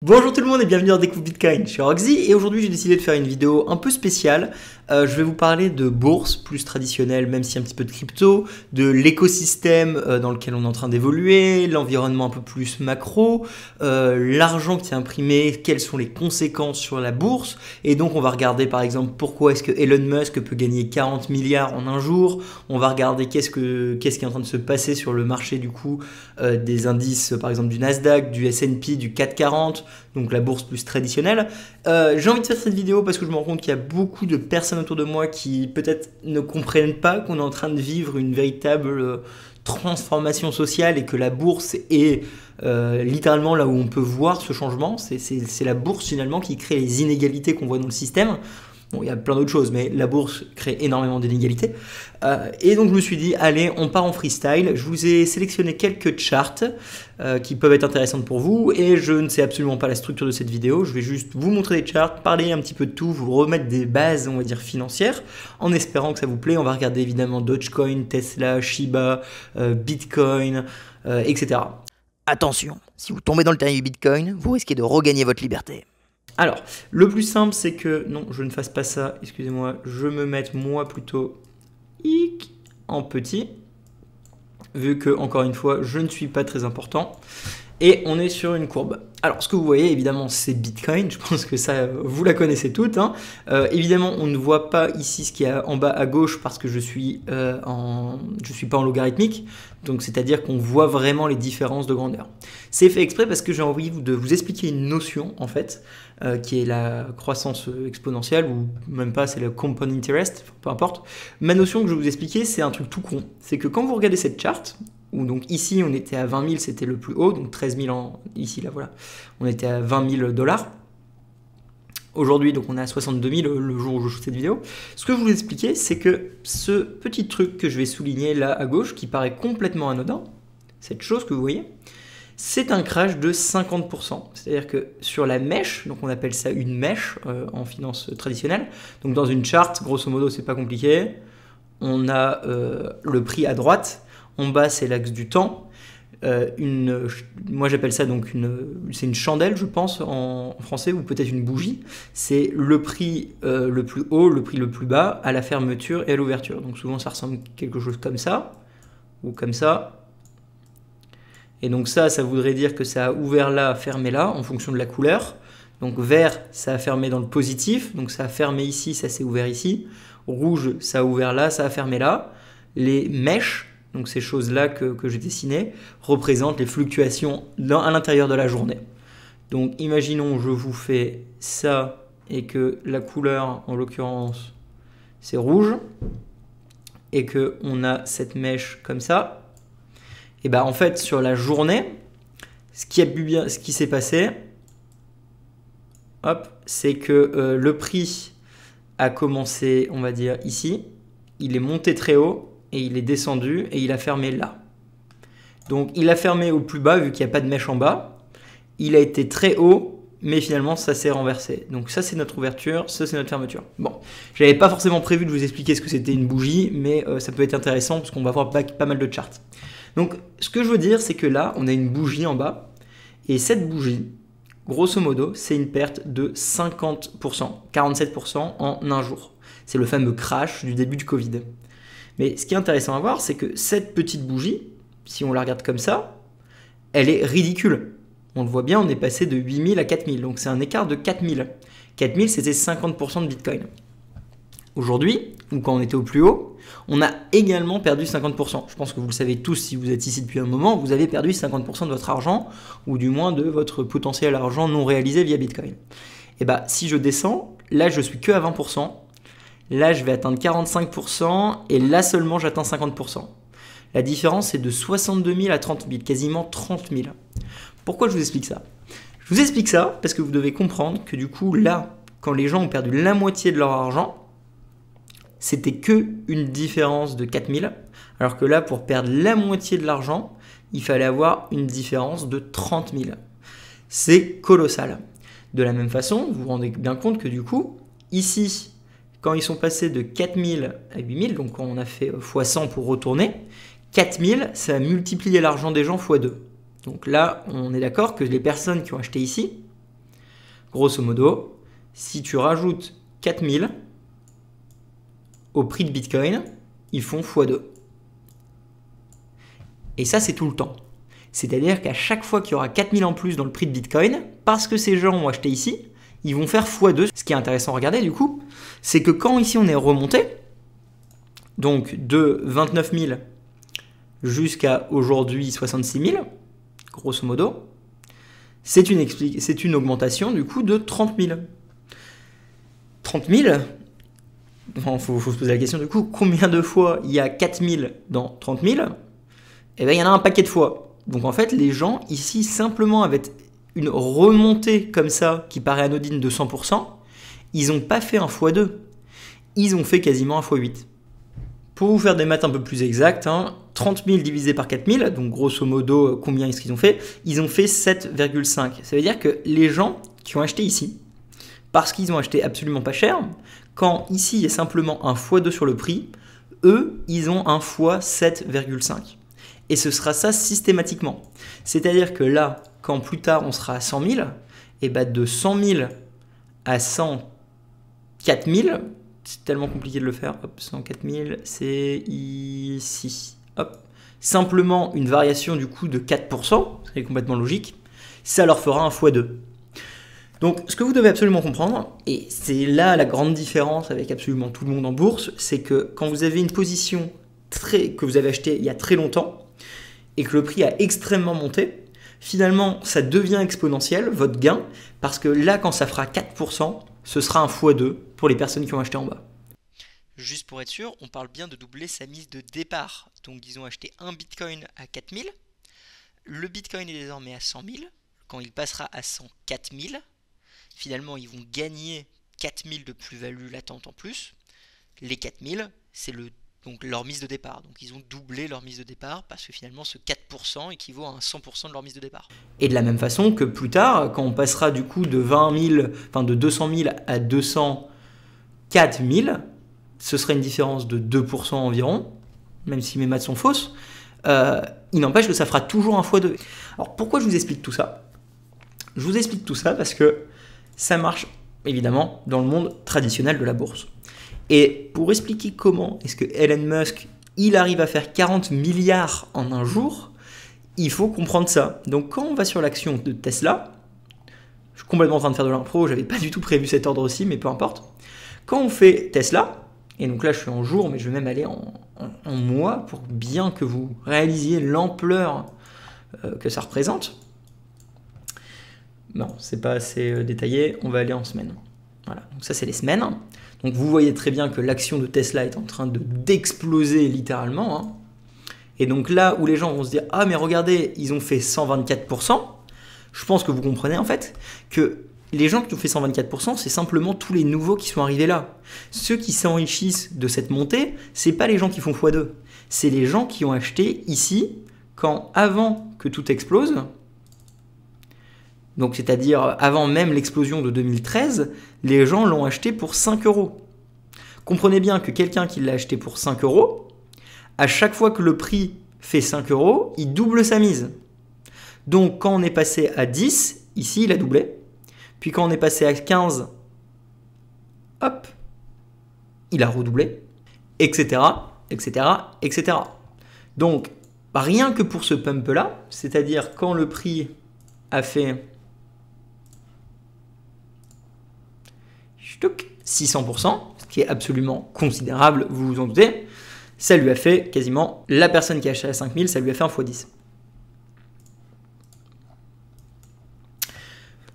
Bonjour tout le monde et bienvenue dans Découvre Bitcoin, je suis Roxy et aujourd'hui j'ai décidé de faire une vidéo un peu spéciale. Je vais vous parler de bourse plus traditionnelle, même si un petit peu de crypto, de l'écosystème dans lequel on est en train d'évoluer, l'environnement un peu plus macro, l'argent qui est imprimé, quelles sont les conséquences sur la bourse. Et donc on va regarder par exemple pourquoi est-ce que Elon Musk peut gagner 40 milliards en un jour. On va regarder qu'est-ce qui est en train de se passer sur le marché du coup des indices par exemple du Nasdaq, du S&P, du CAC 40, donc la bourse plus traditionnelle. J'ai envie de faire cette vidéo parce que je me rends compte qu'il y a beaucoup de personnes autour de moi qui peut-être ne comprennent pas qu'on est en train de vivre une véritable transformation sociale et que la bourse est littéralement là où on peut voir ce changement. C'est la bourse finalement qui crée les inégalités qu'on voit dans le système. Bon, il y a plein d'autres choses, mais la bourse crée énormément d'inégalités. Et donc je me suis dit, allez, on part en freestyle. Je vous ai sélectionné quelques charts qui peuvent être intéressantes pour vous. Et je ne sais absolument pas la structure de cette vidéo. Je vais juste vous montrer des charts, parler un petit peu de tout, vous remettre des bases, on va dire, financières, en espérant que ça vous plaît. On va regarder évidemment Dogecoin, Tesla, Shiba, Bitcoin, etc. Attention, si vous tombez dans le terrier du Bitcoin, vous risquez de regagner votre liberté. Alors, le plus simple, c'est que, non, je ne fasse pas ça, excusez-moi, je me mette moi plutôt en petit, vu que, encore une fois, je ne suis pas très important, et on est sur une courbe. Alors, ce que vous voyez, évidemment, c'est Bitcoin, je pense que ça, vous la connaissez toutes, hein. Évidemment, on ne voit pas ici ce qu'il y a en bas à gauche, parce que je suis pas en logarithmique, donc c'est-à-dire qu'on voit vraiment les différences de grandeur. C'est fait exprès parce que j'ai envie de vous expliquer une notion, en fait, qui est la croissance exponentielle, ou même pas, c'est le compound interest, peu importe. Ma notion que je vais vous expliquer, c'est un truc tout con. C'est que quand vous regardez cette charte, où donc ici on était à 20 000, c'était le plus haut, donc 13 000 ici, là voilà, on était à 20 000 $. Aujourd'hui, donc on est à 62 000 le jour où je shoot cette vidéo. Ce que je voulais expliquer, c'est que ce petit truc que je vais souligner là à gauche, qui paraît complètement anodin, cette chose que vous voyez, c'est un crash de 50%. C'est-à-dire que sur la mèche, donc on appelle ça une mèche en finance traditionnelle, donc dans une charte, grosso modo, c'est pas compliqué, on a le prix à droite, en bas c'est l'axe du temps, moi j'appelle ça donc c'est une chandelle je pense en français, ou peut-être une bougie, c'est le prix le plus haut, le prix le plus bas à la fermeture et à l'ouverture. Donc souvent ça ressemble à quelque chose comme ça, ou comme ça. Et donc ça voudrait dire que ça a ouvert là, fermé là, en fonction de la couleur. Donc vert, ça a fermé dans le positif, donc ça a fermé ici, ça s'est ouvert ici. Rouge, ça a ouvert là, ça a fermé là. Les mèches, donc ces choses-là que j'ai dessinées, représentent les fluctuations à l'intérieur de la journée. Donc imaginons, je vous fais ça et que la couleur, en l'occurrence, c'est rouge, et qu'on a cette mèche comme ça. Et bien en fait sur la journée, ce qui s'est passé, c'est que le prix a commencé, on va dire ici, il est monté très haut et il est descendu et il a fermé là. Donc il a fermé au plus bas vu qu'il n'y a pas de mèche en bas. Il a été très haut, mais finalement ça s'est renversé. Donc ça c'est notre ouverture, ça c'est notre fermeture. Bon, j'avais pas forcément prévu de vous expliquer ce que c'était une bougie, mais ça peut être intéressant parce qu'on va voir pas mal de charts. Donc ce que je veux dire, c'est que là on a une bougie en bas, et cette bougie, grosso modo, c'est une perte de 50%, 47% en un jour. C'est le fameux crash du début du Covid. Mais ce qui est intéressant à voir, c'est que cette petite bougie, si on la regarde comme ça, elle est ridicule. On le voit bien, on est passé de 8000 à 4000, donc c'est un écart de 4000. 4000, c'était 50% de Bitcoin. Aujourd'hui, ou quand on était au plus haut, on a également perdu 50%. Je pense que vous le savez tous, si vous êtes ici depuis un moment, vous avez perdu 50% de votre argent, ou du moins de votre potentiel argent non réalisé via Bitcoin. Et bien, si je descends, là je suis que à 20%, là je vais atteindre 45%, et là seulement j'atteins 50%. La différence est de 62 000 à 30 000, quasiment 30 000. Pourquoi je vous explique ça? Je vous explique ça parce que vous devez comprendre que du coup, là, quand les gens ont perdu la moitié de leur argent, c'était que une différence de 4 000, alors que là, pour perdre la moitié de l'argent, il fallait avoir une différence de 30 000. C'est colossal. De la même façon, vous vous rendez bien compte que du coup, ici, quand ils sont passés de 4 000 à 8 000, donc quand on a fait x100 pour retourner, 4 000, ça a multiplié l'argent des gens x2. Donc là, on est d'accord que les personnes qui ont acheté ici, grosso modo, si tu rajoutes 4000 au prix de Bitcoin, ils font x2. Et ça, c'est tout le temps. C'est-à-dire qu'à chaque fois qu'il y aura 4000 en plus dans le prix de Bitcoin, parce que ces gens ont acheté ici, ils vont faire x2. Ce qui est intéressant à regarder du coup, c'est que quand ici on est remonté, donc de 29 000 jusqu'à aujourd'hui 66 000, grosso modo, c'est une augmentation du coup de 30 000. 30 000, il faut se poser la question du coup, combien de fois il y a 4000 dans 30 000? Eh bien il y en a un paquet de fois. Donc en fait les gens ici simplement avec une remontée comme ça qui paraît anodine de 100%, ils n'ont pas fait un x2, ils ont fait quasiment un x8. Pour vous faire des maths un peu plus exactes, 30 000 divisé par 4000, donc grosso modo combien est-ce qu'ils ont fait? Ils ont fait 7,5. Ça veut dire que les gens qui ont acheté ici, parce qu'ils ont acheté absolument pas cher, quand ici il y a simplement un x2 sur le prix, eux ils ont un x 7,5. Et ce sera ça systématiquement. C'est-à-dire que là, quand plus tard on sera à 100 000, et bah de 100 000 à 104 000, c'est tellement compliqué de le faire. Hop, 104 000, c'est ici. Hop. Simplement une variation du coup de 4%, c'est complètement logique, ça leur fera un x2. Donc ce que vous devez absolument comprendre, et c'est là la grande différence avec absolument tout le monde en bourse, c'est que quand vous avez une position que vous avez achetée il y a très longtemps, et que le prix a extrêmement monté, finalement ça devient exponentiel, votre gain, parce que là quand ça fera 4%, ce sera un x2 pour les personnes qui ont acheté en bas. Juste pour être sûr, on parle bien de doubler sa mise de départ. Donc ils ont acheté un Bitcoin à 4000, le Bitcoin est désormais à 100 000, quand il passera à 104 000, finalement ils vont gagner 4000 de plus-value latente en plus. Les 4000, c'est donc leur mise de départ. Donc ils ont doublé leur mise de départ parce que finalement ce 4% équivaut à un 100% de leur mise de départ. Et de la même façon que plus tard, quand on passera du coup de 200 000 à 204 000, ce serait une différence de 2% environ, même si mes maths sont fausses. Il n'empêche que ça fera toujours un x2. Alors pourquoi je vous explique tout ça? Je vous explique tout ça parce que ça marche évidemment dans le monde traditionnel de la bourse. Et pour expliquer comment est-ce que Elon Musk il arrive à faire 40 milliards en un jour, il faut comprendre ça. Donc quand on va sur l'action de Tesla, je suis complètement en train de faire de l'impro, j'avais pas du tout prévu cet ordre aussi, mais peu importe. Quand on fait Tesla, et donc là je suis en jour, mais je vais même aller en mois pour bien que vous réalisiez l'ampleur que ça représente. Non, c'est pas assez détaillé, on va aller en semaine. Voilà, donc ça c'est les semaines. Donc vous voyez très bien que l'action de Tesla est en train d'exploser littéralement. Et donc là où les gens vont se dire « Ah mais regardez, ils ont fait 124%, je pense que vous comprenez en fait que les gens qui ont fait 124%, c'est simplement tous les nouveaux qui sont arrivés là. Ceux qui s'enrichissent de cette montée, c'est pas les gens qui font x2. C'est les gens qui ont acheté ici, avant que tout explose, donc c'est-à-dire avant même l'explosion de 2013, les gens l'ont acheté pour 5 €. Comprenez bien que quelqu'un qui l'a acheté pour 5 €, à chaque fois que le prix fait 5 €, il double sa mise. Donc quand on est passé à 10, ici il a doublé. Puis quand on est passé à 15, hop, il a redoublé, etc., etc., etc. Donc rien que pour ce pump-là, c'est-à-dire quand le prix a fait 600%, ce qui est absolument considérable, vous vous en doutez, ça lui a fait quasiment, la personne qui a acheté à 5000, ça lui a fait un x10.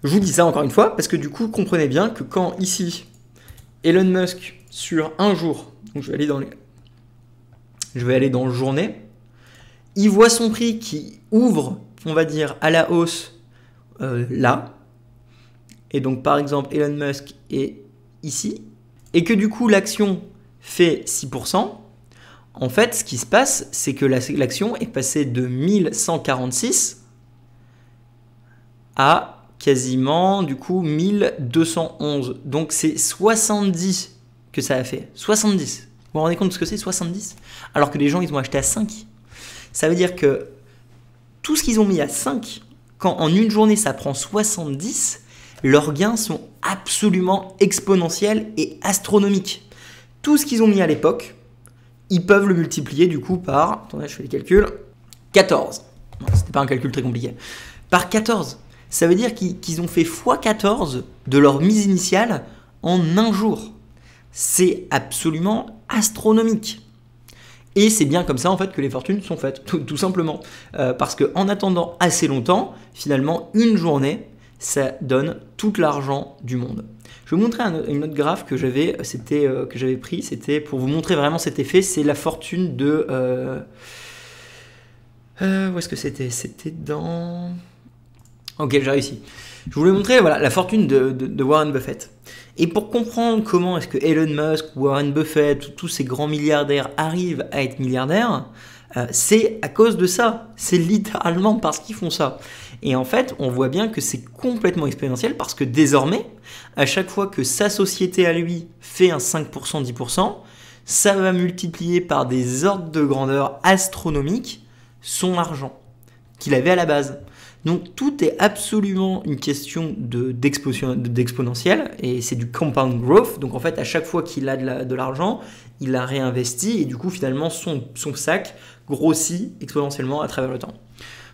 Je vous dis ça encore une fois, parce que du coup, comprenez bien que quand ici, Elon Musk, sur un jour, donc je vais aller dans journée, il voit son prix qui ouvre, on va dire, à la hausse, là, et donc par exemple, Elon Musk est ici, et que du coup l'action fait 6%, en fait ce qui se passe c'est que l'action est passée de 1146 à quasiment du coup 1211, donc c'est 70 que ça a fait, 70, vous vous rendez compte de ce que c'est 70, alors que les gens ils ont acheté à 5, ça veut dire que tout ce qu'ils ont mis à 5, quand en une journée ça prend 70, leurs gains sont absolument exponentiels et astronomiques. Tout ce qu'ils ont mis à l'époque, ils peuvent le multiplier du coup par, attendez, je fais les calculs, 14. Non, c'était pas un calcul très compliqué. Par 14. Ça veut dire qu'ils ont fait x14 de leur mise initiale en un jour. C'est absolument astronomique. Et c'est bien comme ça en fait que les fortunes sont faites, tout simplement. Parce qu'en attendant assez longtemps, finalement, une journée, ça donne tout l'argent du monde. Je vais vous montrer une autre graphe que j'avais pris, c'était pour vous montrer vraiment cet effet, c'est la fortune de... où est-ce que c'était? C'était dans... Ok, j'ai réussi. Je voulais montrer voilà, la fortune de Warren Buffett. Et pour comprendre comment est-ce que Elon Musk, Warren Buffett, tous ces grands milliardaires arrivent à être milliardaires, c'est à cause de ça. C'est littéralement parce qu'ils font ça. Et en fait, on voit bien que c'est complètement exponentiel parce que désormais, à chaque fois que sa société à lui fait un 5%, 10%, ça va multiplier par des ordres de grandeur astronomiques son argent qu'il avait à la base. Donc tout est absolument une question d'exponentiel et c'est du compound growth. Donc en fait, à chaque fois qu'il a de l'argent, il la réinvestit et du coup, finalement, son sac grossit exponentiellement à travers le temps.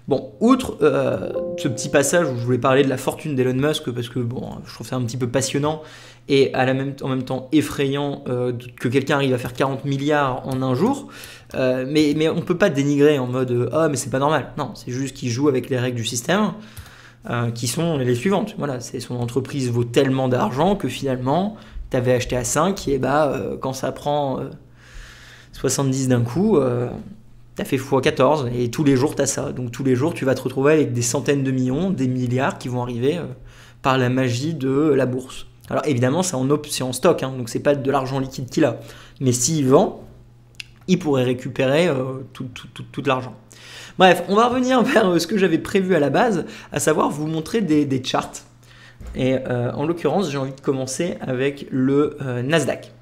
Bon, outre ce petit passage où je voulais parler de la fortune d'Elon Musk, parce que bon, je trouve ça un petit peu passionnant et en même temps effrayant que quelqu'un arrive à faire 40 milliards en un jour, mais on ne peut pas dénigrer en mode « Ah, mais c'est pas normal ». Non, c'est juste qu'il joue avec les règles du système qui sont les suivantes. Voilà, son entreprise vaut tellement d'argent que finalement, tu avais acheté à 5 et quand ça prend 70 d'un coup... T'as fait x14 et tous les jours t'as ça. Donc tous les jours tu vas te retrouver avec des centaines de millions, des milliards qui vont arriver par la magie de la bourse. Alors évidemment c'est en stock, hein, donc c'est pas de l'argent liquide qu'il a. Mais s'il vend, il pourrait récupérer tout l'argent. Bref, on va revenir vers ce que j'avais prévu à la base, à savoir vous montrer des charts. Et en l'occurrence j'ai envie de commencer avec le Nasdaq.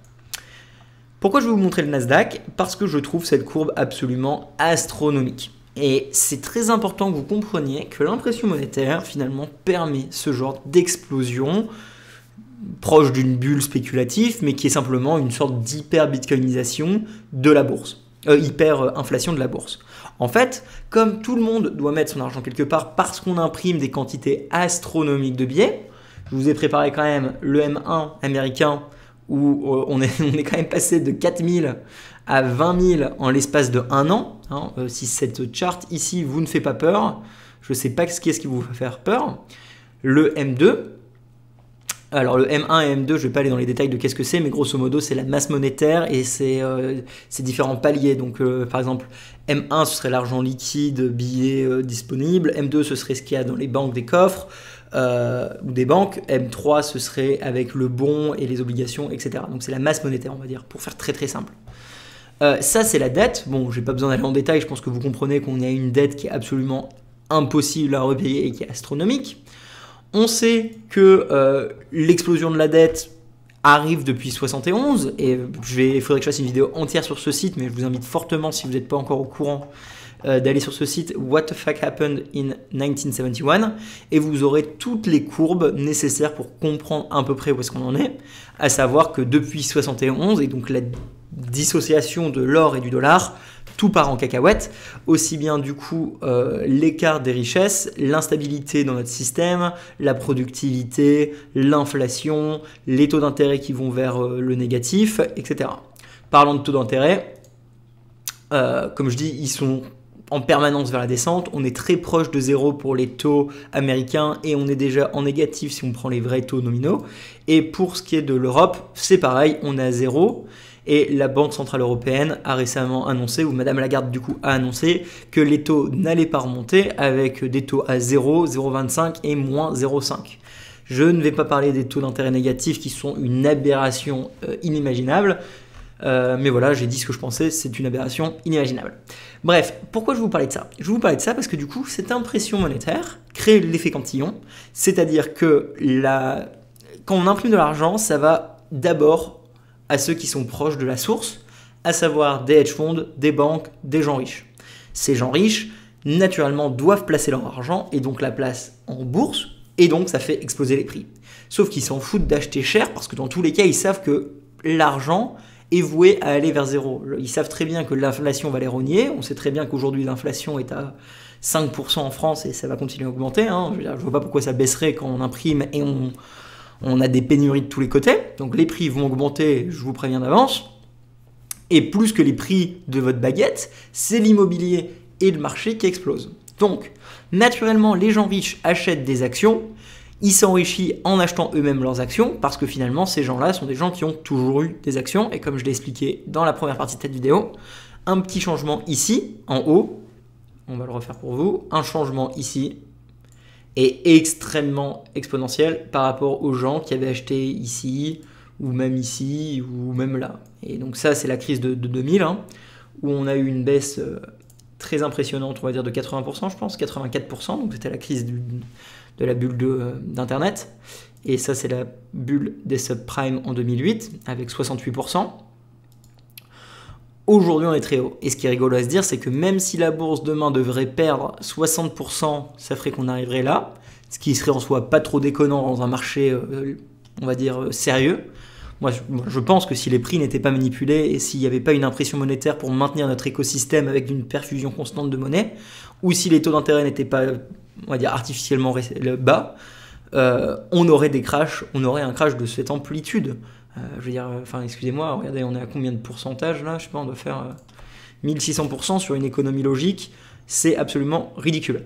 Pourquoi je vais vous montrer le Nasdaq? Parce que je trouve cette courbe absolument astronomique. Et c'est très important que vous compreniez que l'impression monétaire, finalement, permet ce genre d'explosion proche d'une bulle spéculative, mais qui est simplement une sorte d'hyper-bitcoinisation de la bourse. Hyper-inflation de la bourse. En fait, comme tout le monde doit mettre son argent quelque part parce qu'on imprime des quantités astronomiques de billets, je vous ai préparé quand même le M1 américain, où on est quand même passé de 4 000 à 20 000 en l'espace de 1 an. Hein, si cette charte ici vous ne fait pas peur, je ne sais pas ce qui vous va faire peur. Le M2, alors le M1 et M2, je ne vais pas aller dans les détails de qu'est-ce que c'est, mais grosso modo c'est la masse monétaire et c'est différents paliers. Donc par exemple M1 ce serait l'argent liquide, billets disponibles, M2 ce serait ce qu'il y a dans les banques des coffres, ou des banques, M3 ce serait avec le bon et les obligations, etc. Donc c'est la masse monétaire, on va dire, pour faire très très simple. Ça c'est la dette. Bon, j'ai pas besoin d'aller en détail, je pense que vous comprenez qu'on a une dette qui est absolument impossible à repayer et qui est astronomique. On sait que l'explosion de la dette arrive depuis 71 et il faudrait que je fasse une vidéo entière sur ce site, mais je vous invite fortement, si vous n'êtes pas encore au courant, d'aller sur ce site What the fuck happened in 1971 et vous aurez toutes les courbes nécessaires pour comprendre à peu près où est-ce qu'on en est, à savoir que depuis 71 et donc la dissociation de l'or et du dollar, tout part en cacahuète, aussi bien du coup l'écart des richesses, l'instabilité dans notre système, la productivité, l'inflation, les taux d'intérêt qui vont vers le négatif, etc. Parlant de taux d'intérêt, comme je dis, ils sont en permanence vers la descente, on est très proche de zéro pour les taux américains et on est déjà en négatif si on prend les vrais taux nominaux. Et pour ce qui est de l'Europe, c'est pareil, on est à zéro. Et la Banque Centrale Européenne a récemment annoncé, ou Madame Lagarde du coup a annoncé, que les taux n'allaient pas remonter avec des taux à 0, 0,25 et moins 0,5. Je ne vais pas parler des taux d'intérêt négatifs qui sont une aberration inimaginable. Mais voilà, j'ai dit ce que je pensais, c'est une aberration inimaginable. Bref, pourquoi je vais vous parler de ça? Je vais vous parler de ça parce que du coup, cette impression monétaire crée l'effet cantillon, c'est-à-dire que quand on imprime de l'argent, ça va d'abord à ceux qui sont proches de la source, à savoir des hedge funds, des banques, des gens riches. Ces gens riches, naturellement, doivent placer leur argent et donc la placent en bourse Et donc, ça fait exploser les prix. Sauf qu'ils s'en foutent d'acheter cher parce que dans tous les cas, ils savent que l'argent est voué à aller vers zéro. Ils savent très bien que l'inflation va les rogner. On sait très bien qu'aujourd'hui, l'inflation est à 5% en France et ça va continuer à augmenter. Je veux dire, je vois pas pourquoi ça baisserait quand on imprime et on a des pénuries de tous les côtés. Donc les prix vont augmenter, je vous préviens d'avance. Et plus que les prix de votre baguette, c'est l'immobilier et le marché qui explosent. Donc, naturellement, les gens riches achètent des actions. Ils s'enrichissent en achetant eux-mêmes leurs actions parce que finalement, ces gens-là sont des gens qui ont toujours eu des actions. Et comme je l'ai expliqué dans la première partie de cette vidéo, un petit changement ici, en haut, on va le refaire pour vous, un changement ici est extrêmement exponentiel par rapport aux gens qui avaient acheté ici, ou même ici, ou même là. Et donc ça, c'est la crise de 2000, où on a eu une baisse très impressionnante, on va dire de 80%, je pense, 84%, donc c'était la crise de la bulle d'Internet. Et ça, c'est la bulle des subprimes en 2008, avec 68%. Aujourd'hui, on est très haut. Et ce qui est rigolo à se dire, c'est que même si la bourse demain devrait perdre 60%, ça ferait qu'on arriverait là, ce qui serait en soi pas trop déconnant dans un marché, on va dire, sérieux. Moi, je pense que si les prix n'étaient pas manipulés et s'il n'y avait pas une impression monétaire pour maintenir notre écosystème avec une perfusion constante de monnaie, ou si les taux d'intérêt n'étaient pas, on va dire, artificiellement bas, on aurait des crashs, on aurait un crash de cette amplitude. Je veux dire, excusez-moi, regardez, on est à combien de pourcentage là? Je sais pas, on doit faire 1600% sur une économie logique. C'est absolument ridicule.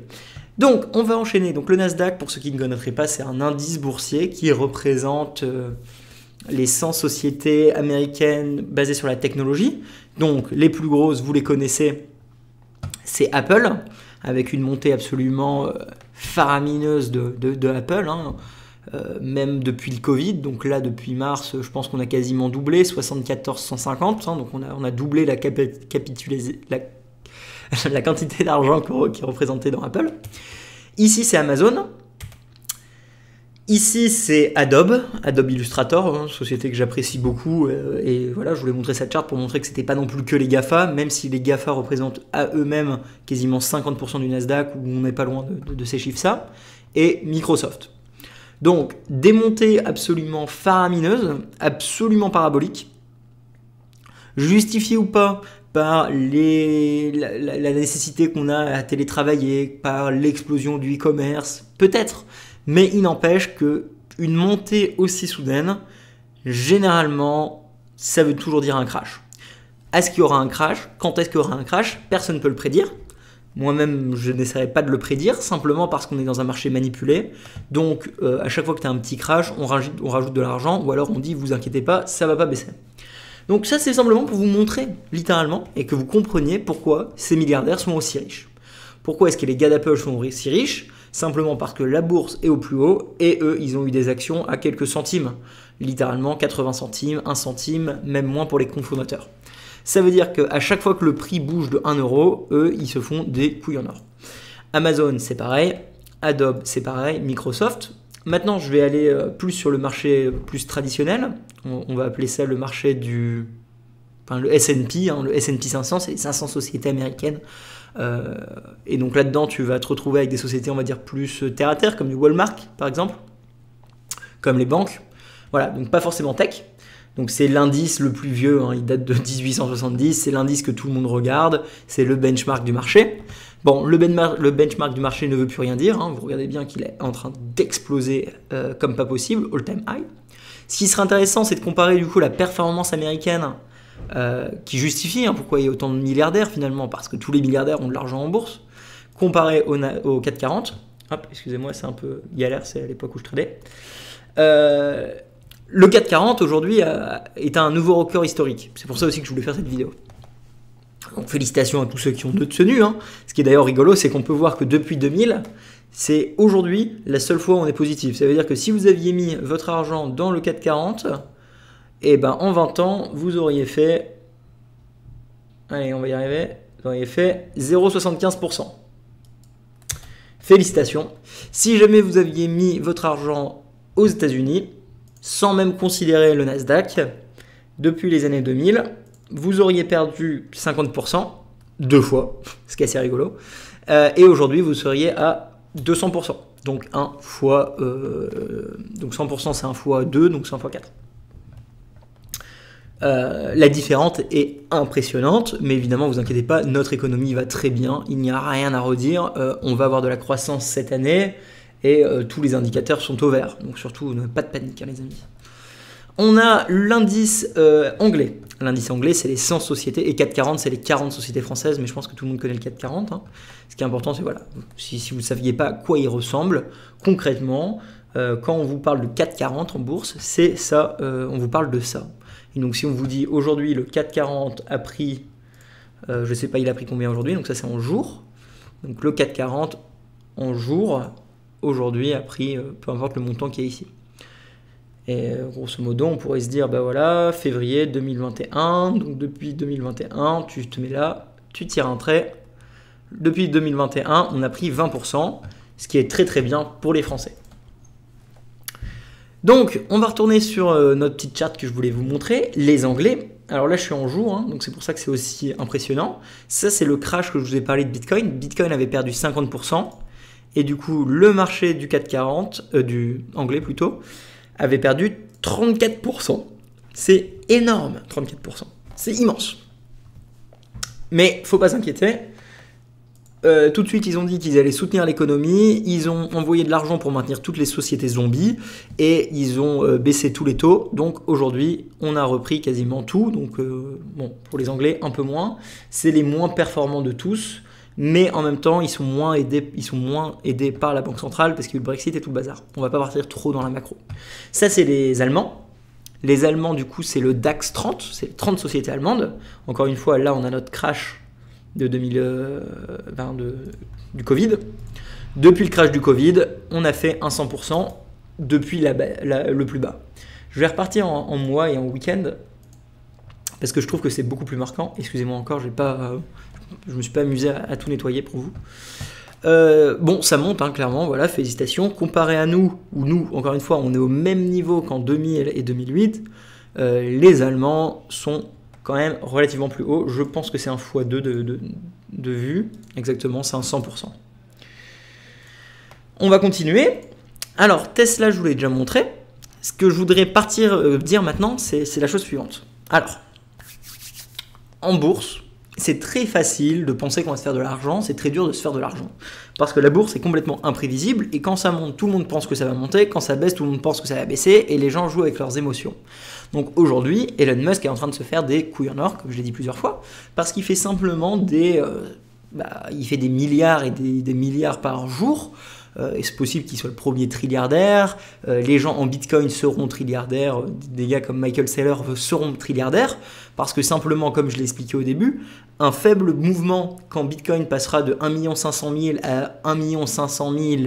Donc, on va enchaîner. Donc, le Nasdaq, pour ceux qui ne connaîtraient pas, c'est un indice boursier qui représente les 100 sociétés américaines basées sur la technologie. Donc, les plus grosses, vous les connaissez, c'est Apple, avec une montée absolument faramineuse de Apple, même depuis le Covid. Donc là, depuis mars, je pense qu'on a quasiment doublé, 74,150. Donc on a doublé la quantité d'argent qui est représentée dans Apple. Ici, c'est Amazon. Ici, c'est Adobe Illustrator, société que j'apprécie beaucoup. Et voilà, je voulais montrer cette charte pour montrer que c'était pas non plus que les GAFA, même si les GAFA représentent à eux-mêmes quasiment 50% du Nasdaq, où on n'est pas loin de ces chiffres-là. Et Microsoft. Donc, des montées absolument faramineuses, absolument paraboliques, justifiées ou pas par la nécessité qu'on a à télétravailler, par l'explosion du e-commerce, peut-être, mais il n'empêche qu'une montée aussi soudaine, généralement, ça veut toujours dire un crash. Est-ce qu'il y aura un crash? Quand est-ce qu'il y aura un crash? Personne ne peut le prédire. Moi-même, je n'essaierai pas de le prédire, simplement parce qu'on est dans un marché manipulé. Donc, à chaque fois que tu as un petit crash, on rajoute de l'argent, ou alors on dit, vous inquiétez pas, ça va pas baisser. Donc ça, c'est simplement pour vous montrer, littéralement, et que vous compreniez pourquoi ces milliardaires sont aussi riches. Pourquoi est-ce que les gars d'Apple sont aussi riches? Simplement parce que la bourse est au plus haut, et eux, ils ont eu des actions à quelques centimes. Littéralement, 80 centimes, 1 centime, même moins pour les cofondateurs. Ça veut dire qu'à chaque fois que le prix bouge de 1 euro, eux, ils se font des couilles en or. Amazon, c'est pareil. Adobe, c'est pareil. Microsoft. Maintenant, je vais aller plus sur le marché plus traditionnel. On va appeler ça le marché le S&P. Le S&P 500, c'est les 500 sociétés américaines. Et donc là-dedans, tu vas te retrouver avec des sociétés, on va dire, plus terre-à-terre, comme du Walmart, par exemple, comme les banques. Voilà, donc pas forcément tech. Donc c'est l'indice le plus vieux, il date de 1870, c'est l'indice que tout le monde regarde, c'est le benchmark du marché. Bon, le benchmark du marché ne veut plus rien dire, vous regardez bien qu'il est en train d'exploser comme pas possible, all-time high. Ce qui serait intéressant, c'est de comparer du coup la performance américaine qui justifie pourquoi il y a autant de milliardaires finalement, parce que tous les milliardaires ont de l'argent en bourse, comparé au 440. Hop, excusez-moi, c'est un peu galère, c'est à l'époque où je tradais. Le 440 aujourd'hui est un nouveau record historique. C'est pour ça aussi que je voulais faire cette vidéo. Donc félicitations à tous ceux qui ont tenu. Ce qui est d'ailleurs rigolo, c'est qu'on peut voir que depuis 2000, c'est aujourd'hui la seule fois où on est positif. Ça veut dire que si vous aviez mis votre argent dans le 440, et ben en 20 ans, vous auriez fait... Allez, on va y arriver. Vous auriez fait 0,75%. Félicitations. Si jamais vous aviez mis votre argent aux États-Unis, sans même considérer le Nasdaq, depuis les années 2000, vous auriez perdu 50%, 2 fois, ce qui est assez rigolo, et aujourd'hui vous seriez à 200%. Donc 1 fois... donc 100% c'est 1 fois 2, donc c'est 1 fois 4. La différence est impressionnante, mais évidemment, vous inquiétez pas, notre économie va très bien, il n'y a rien à redire, on va avoir de la croissance cette année, et tous les indicateurs sont au vert, donc surtout, pas de panique, hein, les amis. On a l'indice anglais. L'indice anglais, c'est les 100 sociétés, et 440, c'est les 40 sociétés françaises, mais je pense que tout le monde connaît le 440. Hein. Ce qui est important, c'est voilà, si vous ne saviez pas à quoi il ressemble, concrètement, quand on vous parle de 440 en bourse, c'est ça, on vous parle de ça. Et donc si on vous dit aujourd'hui le 440 a pris, je ne sais pas il a pris combien aujourd'hui, donc ça c'est en jours. Donc le 440 en jours, aujourd'hui a pris peu importe le montant qui est ici. Et grosso modo on pourrait se dire, bah voilà, février 2021, donc depuis 2021, tu te mets là, tu tires un trait. Depuis 2021, on a pris 20%, ce qui est très très bien pour les Français. Donc, on va retourner sur notre petite charte que je voulais vous montrer, les Anglais. Alors là, je suis en jour, hein, donc c'est pour ça que c'est aussi impressionnant. Ça, c'est le crash que je vous ai parlé de Bitcoin. Bitcoin avait perdu 50%, et du coup, le marché du 440, du anglais plutôt, avait perdu 34%. C'est énorme, 34%. C'est immense. Mais, faut pas s'inquiéter. Tout de suite, ils ont dit qu'ils allaient soutenir l'économie, ils ont envoyé de l'argent pour maintenir toutes les sociétés zombies et ils ont baissé tous les taux. Donc aujourd'hui, on a repris quasiment tout. Donc bon, pour les Anglais, un peu moins. C'est les moins performants de tous, mais en même temps, ils sont moins aidés par la Banque centrale parce qu'il y a eu le Brexit et tout le bazar. On va pas partir trop dans la macro. Ça, c'est les Allemands. Les Allemands, du coup, c'est le DAX 30, c'est 30 sociétés allemandes. Encore une fois, là, on a notre crash de 2020 du Covid. Depuis le crash du Covid, on a fait un 100% depuis le plus bas. Je vais repartir en mois et en week-end parce que je trouve que c'est beaucoup plus marquant. Excusez-moi encore, je me suis pas amusé à tout nettoyer pour vous. Bon, ça monte, hein, clairement, voilà, félicitations. Comparé à nous, où nous, encore une fois, on est au même niveau qu'en 2000 et 2008, les Allemands sont quand même relativement plus haut. Je pense que c'est un x2 de vue. Exactement, c'est un 100%. On va continuer. Alors, Tesla, je vous l'ai déjà montré. Ce que je voudrais dire maintenant, c'est la chose suivante. Alors, en bourse, c'est très facile de penser qu'on va se faire de l'argent, c'est très dur de se faire de l'argent. Parce que la bourse est complètement imprévisible, et quand ça monte, tout le monde pense que ça va monter, quand ça baisse, tout le monde pense que ça va baisser, et les gens jouent avec leurs émotions. Donc aujourd'hui, Elon Musk est en train de se faire des couilles en or, comme je l'ai dit plusieurs fois, parce qu'il fait simplement il fait des milliards et des milliards par jour, et c'est possible qu'il soit le premier trilliardaire, les gens en Bitcoin seront trilliardaires, des gars comme Michael Saylor seront trilliardaires, parce que simplement, comme je l'ai expliqué au début, un faible mouvement quand Bitcoin passera de 1 500 000 à 1 500 000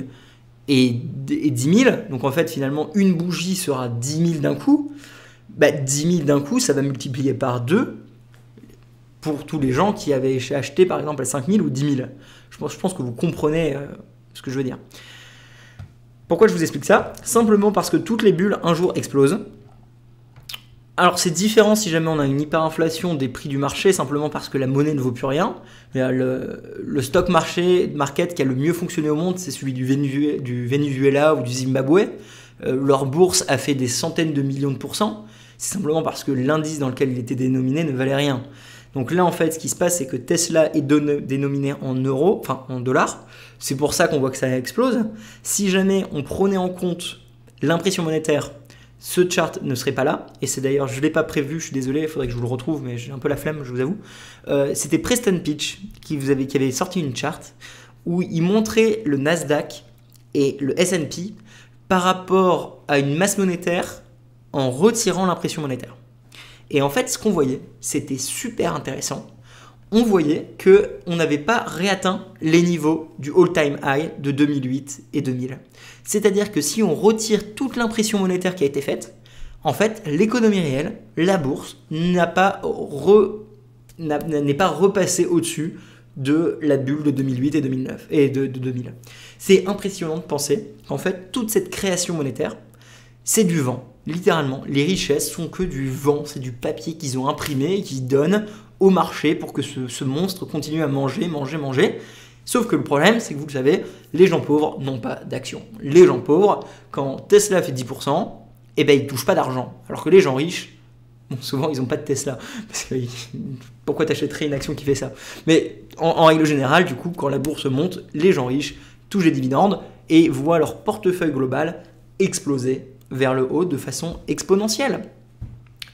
et 10 000, donc en fait finalement une bougie sera 10 000 d'un coup, 10 000 d'un coup ça va multiplier par 2 pour tous les gens qui avaient acheté par exemple à 5 000 ou 10 000. Je pense que vous comprenez ce que je veux dire. Pourquoi je vous explique ça? Simplement parce que toutes les bulles un jour explosent. Alors c'est différent si jamais on a une hyperinflation des prix du marché, simplement parce que la monnaie ne vaut plus rien. Le stock market qui a le mieux fonctionné au monde, c'est celui du Venezuela ou du Zimbabwe. Leur bourse a fait des centaines de millions de pourcents. C'est simplement parce que l'indice dans lequel il était dénominé ne valait rien. Donc là en fait ce qui se passe, c'est que Tesla est dénominé en euros, enfin en dollars. C'est pour ça qu'on voit que ça explose. Si jamais on prenait en compte l'impression monétaire, ce chart ne serait pas là. Et c'est d'ailleurs, je ne l'ai pas prévu, je suis désolé, il faudrait que je vous le retrouve, mais j'ai un peu la flemme, je vous avoue. C'était Preston Pitch qui avait sorti une charte où il montrait le Nasdaq et le S&P par rapport à une masse monétaire en retirant l'impression monétaire. Et en fait, ce qu'on voyait, c'était super intéressant. On voyait qu'on n'avait pas réatteint les niveaux du all-time high de 2008 et 2000. C'est-à-dire que si on retire toute l'impression monétaire qui a été faite, en fait, l'économie réelle, la bourse, n'est pas repassée au-dessus de la bulle de 2008 et 2009 et de 2000. C'est impressionnant de penser qu'en fait, toute cette création monétaire, c'est du vent. Littéralement, les richesses sont que du vent, c'est du papier qu'ils ont imprimé et qu'ils donnent au marché pour que ce monstre continue à manger. Sauf que le problème, c'est que vous le savez, les gens pauvres n'ont pas d'action. Les gens pauvres, quand Tesla fait 10%, eh ben, ils ne touchent pas d'argent. Alors que les gens riches, bon, souvent, ils n'ont pas de Tesla. Parce que, pourquoi t'achèterais une action qui fait ça? Mais en règle générale, du coup, quand la bourse monte, les gens riches touchent les dividendes et voient leur portefeuille global exploser vers le haut de façon exponentielle.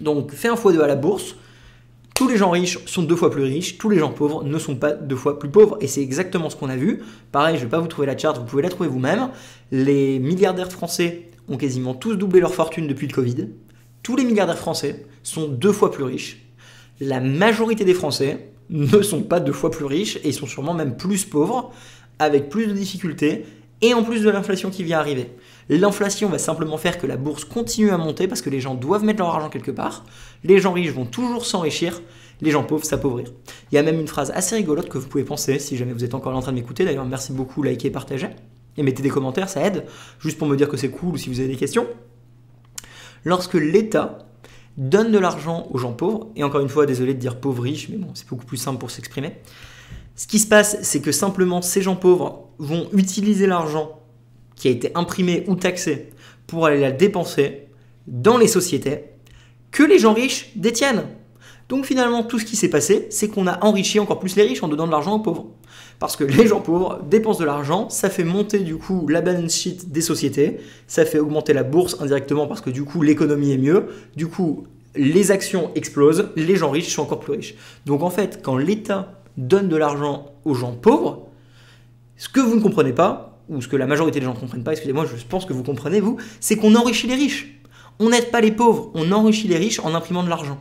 Donc, fais un x2 à la bourse. Tous les gens riches sont 2 fois plus riches, tous les gens pauvres ne sont pas 2 fois plus pauvres. Et c'est exactement ce qu'on a vu. Pareil, je ne vais pas vous trouver la charte, vous pouvez la trouver vous-même. Les milliardaires français ont quasiment tous doublé leur fortune depuis le Covid. Tous les milliardaires français sont 2 fois plus riches. La majorité des Français ne sont pas 2 fois plus riches et sont sûrement même plus pauvres, avec plus de difficultés et en plus de l'inflation qui vient arriver. L'inflation va simplement faire que la bourse continue à monter parce que les gens doivent mettre leur argent quelque part. Les gens riches vont toujours s'enrichir, les gens pauvres s'appauvrir. Il y a même une phrase assez rigolote que vous pouvez penser si jamais vous êtes encore en train de m'écouter. D'ailleurs, merci beaucoup, likez, partagez et mettez des commentaires, ça aide, juste pour me dire que c'est cool ou si vous avez des questions. Lorsque l'État donne de l'argent aux gens pauvres, et encore une fois, désolé de dire pauvres riches, mais bon, c'est beaucoup plus simple pour s'exprimer. Ce qui se passe, c'est que simplement ces gens pauvres vont utiliser l'argent qui a été imprimé ou taxé pour aller la dépenser dans les sociétés que les gens riches détiennent. Donc finalement, tout ce qui s'est passé, c'est qu'on a enrichi encore plus les riches en donnant de l'argent aux pauvres. Parce que les gens pauvres dépensent de l'argent, ça fait monter du coup la balance sheet des sociétés, ça fait augmenter la bourse indirectement parce que du coup l'économie est mieux, du coup les actions explosent, les gens riches sont encore plus riches. Donc en fait, quand l'État donne de l'argent aux gens pauvres, ce que vous ne comprenez pas, ou ce que la majorité des gens ne comprennent pas, excusez-moi, je pense que vous comprenez vous, c'est qu'on enrichit les riches. On n'aide pas les pauvres, on enrichit les riches en imprimant de l'argent.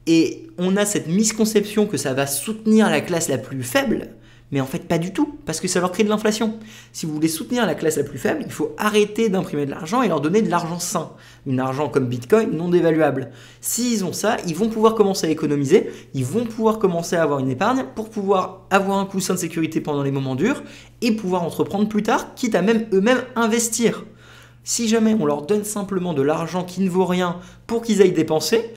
Et on a cette misconception que ça va soutenir la classe la plus faible, mais en fait pas du tout, parce que ça leur crée de l'inflation. Si vous voulez soutenir la classe la plus faible, il faut arrêter d'imprimer de l'argent et leur donner de l'argent sain. Un argent comme Bitcoin non dévaluable. S'ils ont ça, ils vont pouvoir commencer à économiser, ils vont pouvoir commencer à avoir une épargne pour pouvoir avoir un coussin de sécurité pendant les moments durs et pouvoir entreprendre plus tard, quitte à même eux-mêmes investir. Si jamais on leur donne simplement de l'argent qui ne vaut rien pour qu'ils aillent dépenser,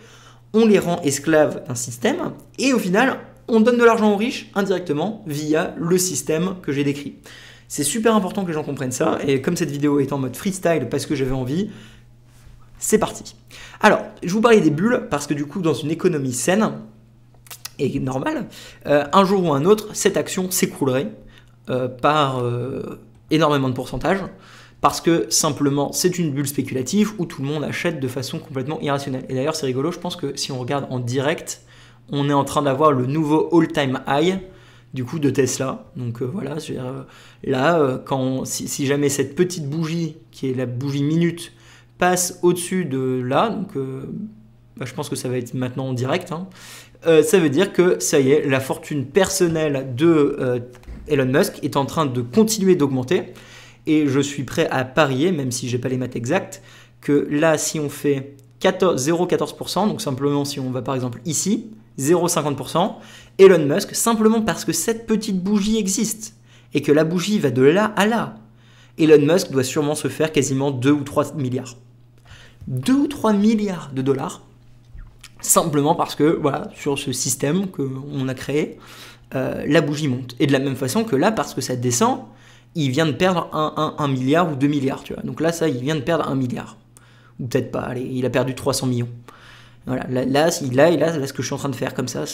on les rend esclaves d'un système et au final, on donne de l'argent aux riches indirectement via le système que j'ai décrit. C'est super important que les gens comprennent ça et comme cette vidéo est en mode freestyle parce que j'avais envie, c'est parti. Alors, je vous parlais des bulles parce que du coup, dans une économie saine et normale, un jour ou un autre, cette action s'écroulerait par énormément de pourcentage. Parce que simplement c'est une bulle spéculative où tout le monde achète de façon complètement irrationnelle. Et d'ailleurs c'est rigolo, je pense que si on regarde en direct, on est en train d'avoir le nouveau all-time high du coup de Tesla. Donc voilà, je veux dire, là, si jamais cette petite bougie, qui est la bougie minute, passe au-dessus de là, donc je pense que ça va être maintenant en direct, hein, ça veut dire que ça y est, la fortune personnelle de Elon Musk est en train de continuer d'augmenter. Et je suis prêt à parier, même si je n'ai pas les maths exactes, que là, si on fait 0,14%, donc simplement si on va par exemple ici, 0,50%, Elon Musk, simplement parce que cette petite bougie existe, et que la bougie va de là à là, Elon Musk doit sûrement se faire quasiment 2 ou 3 milliards. 2 ou 3 milliards de dollars, simplement parce que, voilà, sur ce système qu'on a créé, la bougie monte. Et de la même façon que là, parce que ça descend, il vient de perdre 1 milliard ou 2 milliards, tu vois. Donc là, ça, il vient de perdre 1 milliard. Ou peut-être pas, allez, il a perdu 300 millions. Voilà, là, ce que je suis en train de faire comme ça